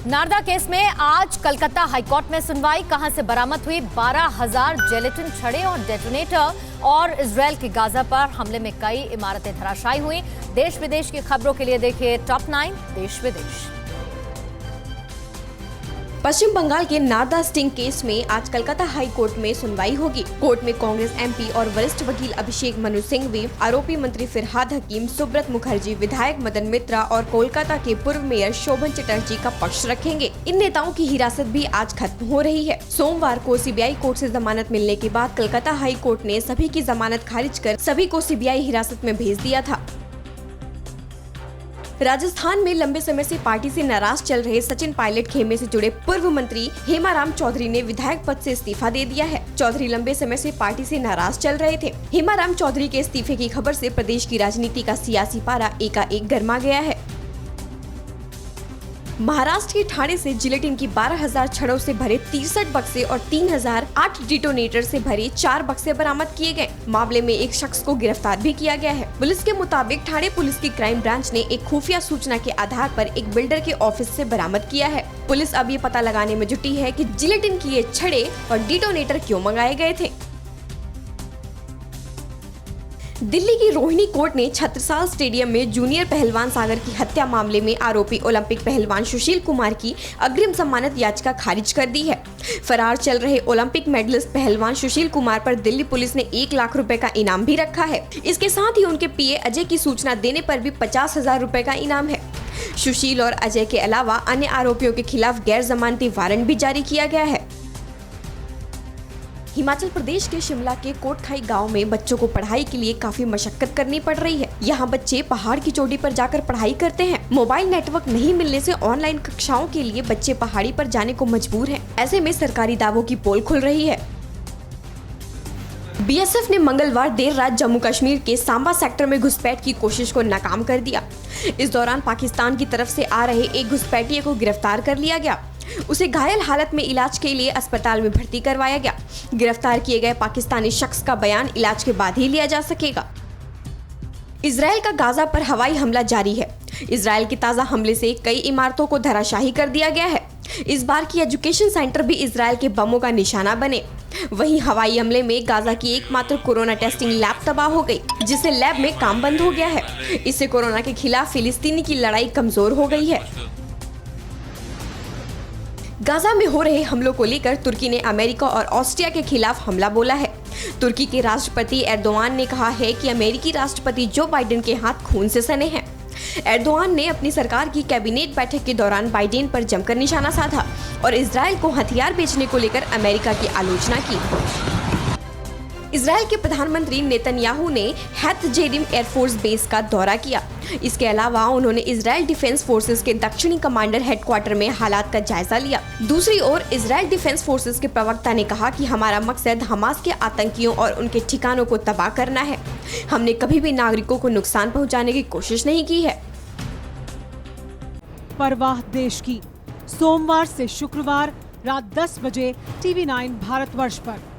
Narada case में आज Calcutta high court में सुनवाई। कहां से बरामद हुई 12,000 जेलेटिन छड़े और डेटोनेटर, और इजरायल के गाजा पर हमले में कई इमारतें धराशायी हुई। देश विदेश की खबरों के लिए देखिए टॉप 9 देश विदेश। पश्चिम बंगाल के नारदा स्टिंग केस में आज कलकत्ता हाई कोर्ट में सुनवाई होगी। कोर्ट में कांग्रेस एमपी और वरिष्ठ वकील अभिषेक मनु सिंघवी, आरोपी मंत्री फिरहाद हकीम, सुब्रत मुखर्जी, विधायक मदन मित्रा और कोलकाता के पूर्व मेयर शोभन चटर्जी का पक्ष रखेंगे। इन नेताओं की हिरासत भी आज खत्म हो रही है। सोमवार को सीबीआई कोर्ट से जमानत मिलने के बाद कलकत्ता हाई कोर्ट ने सभी की जमानत खारिज कर सभी को सीबीआई हिरासत में भेज दिया था। राजस्थान में लंबे समय से पार्टी से नाराज चल रहे सचिन पायलट खेमे से जुड़े पूर्व मंत्री हेमाराम चौधरी ने विधायक पद से इस्तीफा दे दिया है। चौधरी लंबे समय से पार्टी से नाराज चल रहे थे। हेमाराम चौधरी के इस्तीफे की खबर से प्रदेश की राजनीति का सियासी पारा एकाएक गर्मा गया है। महाराष्ट्र के ठाणे से जिलेटिन की 12,000 छड़ों से भरे 63 बक्से और 3,008 डिटोनेटर से भरे 4 बक्से बरामद किए गए। मामले में एक शख्स को गिरफ्तार भी किया गया है। पुलिस के मुताबिक ठाणे पुलिस की क्राइम ब्रांच ने एक खुफिया सूचना के आधार पर एक बिल्डर के ऑफिस से बरामद किया है। पुलिस अब ये पता लगाने में जुटी है कि जिलेटिन की ये छड़े और डिटोनेटर क्यों मंगाए गए थे। दिल्ली की रोहिणी कोर्ट ने छत्रसाल स्टेडियम में जूनियर पहलवान सागर की हत्या मामले में आरोपी ओलंपिक पहलवान सुशील कुमार की अग्रिम जमानत याचिका खारिज कर दी है। फरार चल रहे ओलंपिक मेडलिस्ट पहलवान सुशील कुमार पर दिल्ली पुलिस ने 1 लाख रुपए का इनाम भी रखा है। इसके साथ ही उनके पीए अजय की सूचना देने पर भी 50,000 रुपए का इनाम है। सुशील और अजय के अलावा अन्य आरोपियों के खिलाफ गैर जमानती वारंट भी जारी किया गया है। हिमाचल प्रदेश के शिमला के कोटखाई गांव में बच्चों को पढ़ाई के लिए काफी मशक्कत करनी पड़ रही है। यहाँ बच्चे पहाड़ की चोटी पर जाकर पढ़ाई करते हैं। मोबाइल नेटवर्क नहीं मिलने से ऑनलाइन कक्षाओं के लिए बच्चे पहाड़ी पर जाने को मजबूर हैं। ऐसे में सरकारी दावों की पोल खुल रही है। बीएसएफ ने मंगलवार देर रात जम्मू कश्मीर के सांबा सेक्टर में घुसपैठ की कोशिश को नाकाम कर दिया। इस दौरान पाकिस्तान की तरफ से आ रहे एक घुसपैठिए को गिरफ्तार कर लिया गया। उसे घायल हालत में इलाज के लिए अस्पताल में भर्ती करवाया गया। गिरफ्तार किए गए पाकिस्तानी शख्स का बयान इलाज के बाद ही लिया जा सकेगा। इजरायल का गाजा पर हवाई हमला जारी है। इजरायल के ताजा हमले से कई इमारतों को धराशायी कर दिया गया है। इस बार की एजुकेशन सेंटर भी इजरायल के बमों का निशाना बने। वहीं हवाई हमले में गाजा की एकमात्र कोरोना टेस्टिंग लैब तबाह हो गई, जिससे लैब में काम बंद हो गया है। इससे कोरोना के खिलाफ फिलिस्तीनी की लड़ाई कमजोर हो गई है। गाजा में हो रहे हमलों को लेकर तुर्की ने अमेरिका और ऑस्ट्रिया के खिलाफ हमला बोला है। तुर्की के राष्ट्रपति एर्दोआन ने कहा है कि अमेरिकी राष्ट्रपति जो बाइडेन के हाथ खून से सने हैं। एर्दोआन ने अपनी सरकार की कैबिनेट बैठक के दौरान बाइडेन पर जमकर निशाना साधा और इजरायल को हथियार बेचने को लेकर अमेरिका की आलोचना की। इजरायल के प्रधानमंत्री नेतन्याहू ने हैथ जेरिम एयरफोर्स बेस का दौरा किया। इसके अलावा उन्होंने इजरायल डिफेंस फोर्सेस के दक्षिणी कमांडर हेडक्वार्टर में हालात का जायजा लिया। दूसरी ओर इजरायल डिफेंस फोर्सेस के प्रवक्ता ने कहा कि हमारा मकसद हमास के आतंकियों और उनके ठिकानों को तबाह करना है। हमने कभी भी नागरिकों को नुकसान पहुंचाने की कोशिश नहीं की है। परवाह देश की, सोमवार से शुक्रवार रात 10 बजे TV9 भारतवर्ष पर।